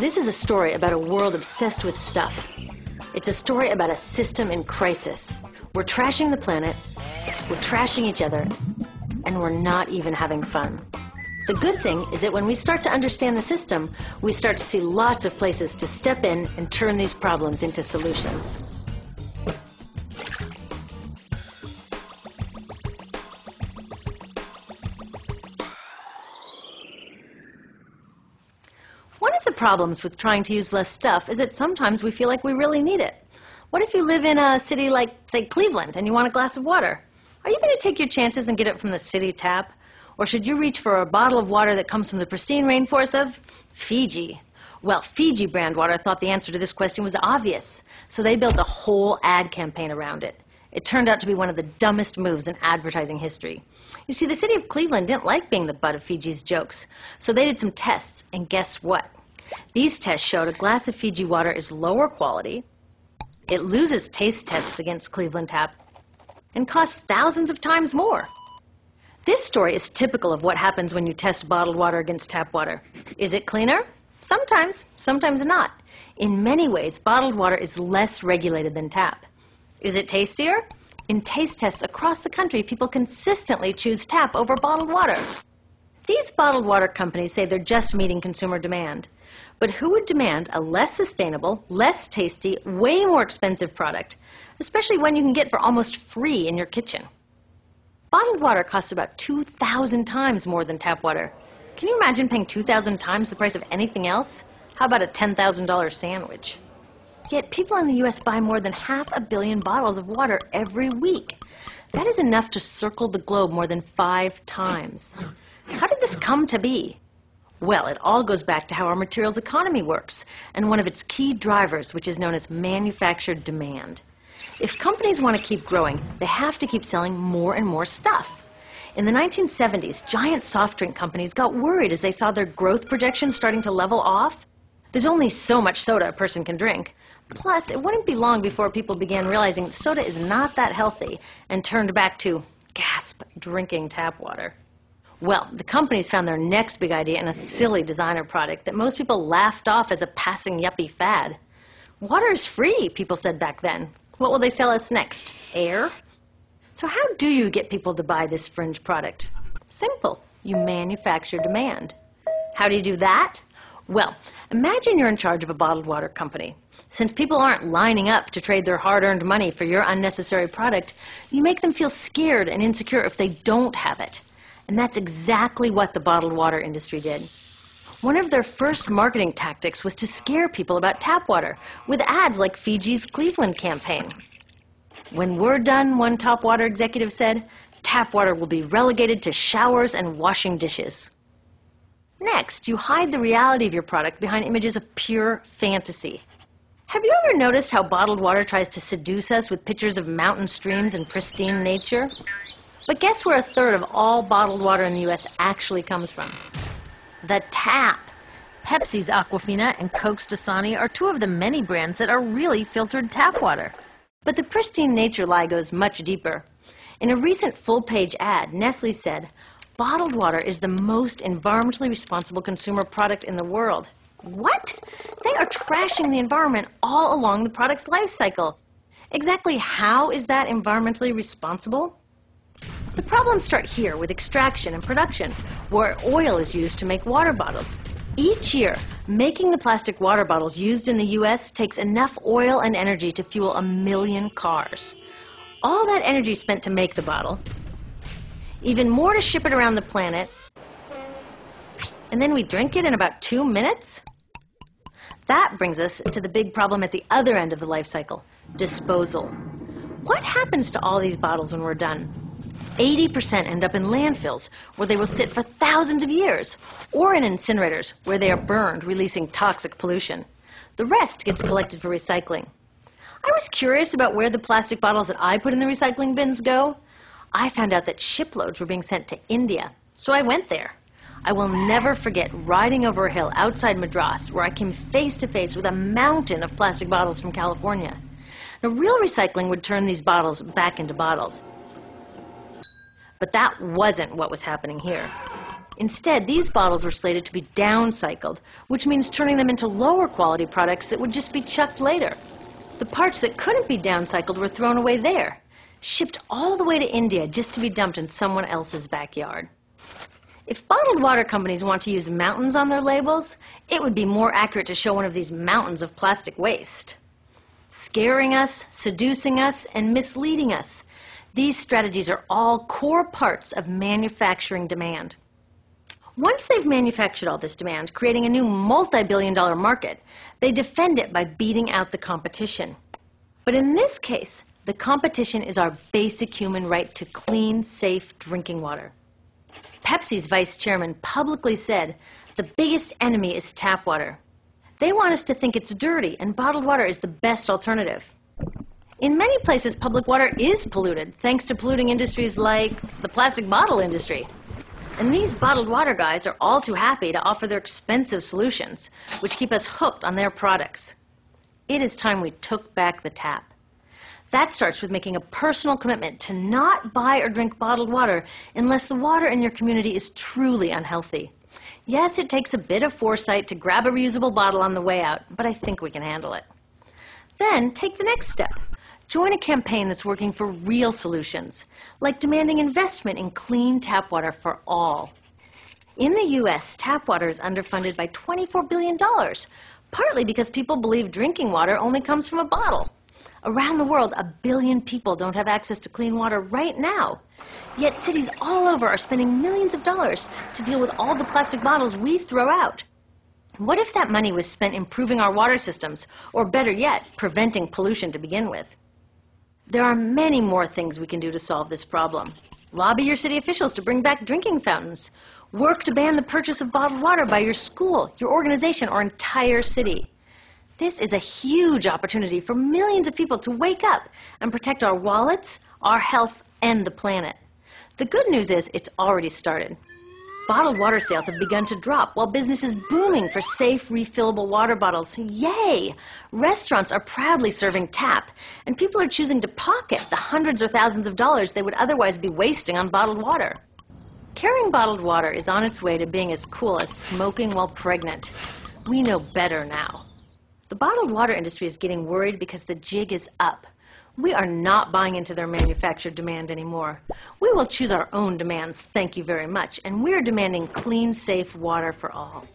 This is a story about a world obsessed with stuff. It's a story about a system in crisis. We're trashing the planet, we're trashing each other, and we're not even having fun. The good thing is that when we start to understand the system, we start to see lots of places to step in and turn these problems into solutions. One of the problems with trying to use less stuff is that sometimes we feel like we really need it. What if you live in a city like, say, Cleveland, and you want a glass of water? Are you going to take your chances and get it from the city tap? Or should you reach for a bottle of water that comes from the pristine rainforest of Fiji? Well, Fiji brand water thought the answer to this question was obvious, so they built a whole ad campaign around it. It turned out to be one of the dumbest moves in advertising history. You see, the city of Cleveland didn't like being the butt of Fiji's jokes, so they did some tests, and guess what? These tests showed a glass of Fiji water is lower quality, it loses taste tests against Cleveland Tap, and costs thousands of times more. This story is typical of what happens when you test bottled water against tap water. Is it cleaner? Sometimes, sometimes not. In many ways, bottled water is less regulated than tap. Is it tastier? In taste tests across the country, people consistently choose tap over bottled water. These bottled water companies say they're just meeting consumer demand. But who would demand a less sustainable, less tasty, way more expensive product, especially when you can get for almost free in your kitchen? Bottled water costs about 2,000 times more than tap water. Can you imagine paying 2,000 times the price of anything else? How about a $10,000 sandwich? Yet people in the U.S. buy more than 500 million bottles of water every week. That is enough to circle the globe more than 5 times. How did this come to be? Well, it all goes back to how our materials economy works, and one of its key drivers, which is known as manufactured demand. If companies want to keep growing, they have to keep selling more and more stuff. In the 1970s, giant soft drink companies got worried as they saw their growth projections starting to level off. There's only so much soda a person can drink. Plus, it wouldn't be long before people began realizing that soda is not that healthy and turned back to, gasp, drinking tap water. Well, the companies found their next big idea in a silly designer product that most people laughed off as a passing yuppie fad. Water is free, people said back then. What will they sell us next? Air? So how do you get people to buy this fringe product? Simple. You manufacture demand. How do you do that? Well, imagine you're in charge of a bottled water company. Since people aren't lining up to trade their hard-earned money for your unnecessary product, you make them feel scared and insecure if they don't have it. And that's exactly what the bottled water industry did. One of their first marketing tactics was to scare people about tap water with ads like Fiji's Cleveland campaign. When we're done, one top water executive said, tap water will be relegated to showers and washing dishes. Next, you hide the reality of your product behind images of pure fantasy. Have you ever noticed how bottled water tries to seduce us with pictures of mountain streams and pristine nature? But guess where 1/3 of all bottled water in the U.S. actually comes from? The tap. Pepsi's Aquafina and Coke's Dasani are 2 of the many brands that are really filtered tap water. But the pristine nature lie goes much deeper. In a recent full-page ad, Nestle said, bottled water is the most environmentally responsible consumer product in the world. What? They are trashing the environment all along the product's life cycle. Exactly how is that environmentally responsible? The problems start here with extraction and production, where oil is used to make water bottles. Each year, making the plastic water bottles used in the U.S. takes enough oil and energy to fuel 1 million cars. All that energy spent to make the bottle, even more to ship it around the planet, and then we drink it in about 2 minutes? That brings us to the big problem at the other end of the life cycle, disposal. What happens to all these bottles when we're done? 80% end up in landfills, where they will sit for thousands of years, or in incinerators, where they are burned, releasing toxic pollution. The rest gets collected for recycling. I was curious about where the plastic bottles that I put in the recycling bins go. I found out that shiploads were being sent to India, so I went there. I will never forget riding over a hill outside Madras, where I came face to face with a mountain of plastic bottles from California. Now, real recycling would turn these bottles back into bottles. But that wasn't what was happening here. Instead, these bottles were slated to be downcycled, which means turning them into lower quality products that would just be chucked later. The parts that couldn't be downcycled were thrown away there, shipped all the way to India just to be dumped in someone else's backyard. If bottled water companies want to use mountains on their labels, it would be more accurate to show one of these mountains of plastic waste. Scaring us, seducing us, and misleading us. These strategies are all core parts of manufacturing demand. Once they've manufactured all this demand, creating a new multi-billion-dollar market, they defend it by beating out the competition. But in this case, the competition is our basic human right to clean, safe drinking water. Pepsi's vice chairman publicly said, "The biggest enemy is tap water." They want us to think it's dirty and bottled water is the best alternative. In many places, public water is polluted, thanks to polluting industries like the plastic bottle industry. And these bottled water guys are all too happy to offer their expensive solutions, which keep us hooked on their products. It is time we took back the tap. That starts with making a personal commitment to not buy or drink bottled water unless the water in your community is truly unhealthy. Yes, it takes a bit of foresight to grab a reusable bottle on the way out, but I think we can handle it. Then take the next step. Join a campaign that's working for real solutions, like demanding investment in clean tap water for all. In the U.S., tap water is underfunded by $24 billion, partly because people believe drinking water only comes from a bottle. Around the world, 1 billion people don't have access to clean water right now. Yet cities all over are spending millions of dollars to deal with all the plastic bottles we throw out. What if that money was spent improving our water systems, or better yet, preventing pollution to begin with? There are many more things we can do to solve this problem. Lobby your city officials to bring back drinking fountains. Work to ban the purchase of bottled water by your school, your organization, or entire city. This is a huge opportunity for millions of people to wake up and protect our wallets, our health, and the planet. The good news is it's already started. Bottled water sales have begun to drop while business is booming for safe, refillable water bottles. Yay! Restaurants are proudly serving tap, and people are choosing to pocket the hundreds or thousands of dollars they would otherwise be wasting on bottled water. Carrying bottled water is on its way to being as cool as smoking while pregnant. We know better now. The bottled water industry is getting worried because the jig is up. We are not buying into their manufactured demand anymore. We will choose our own demands, thank you very much, and we're demanding clean, safe water for all.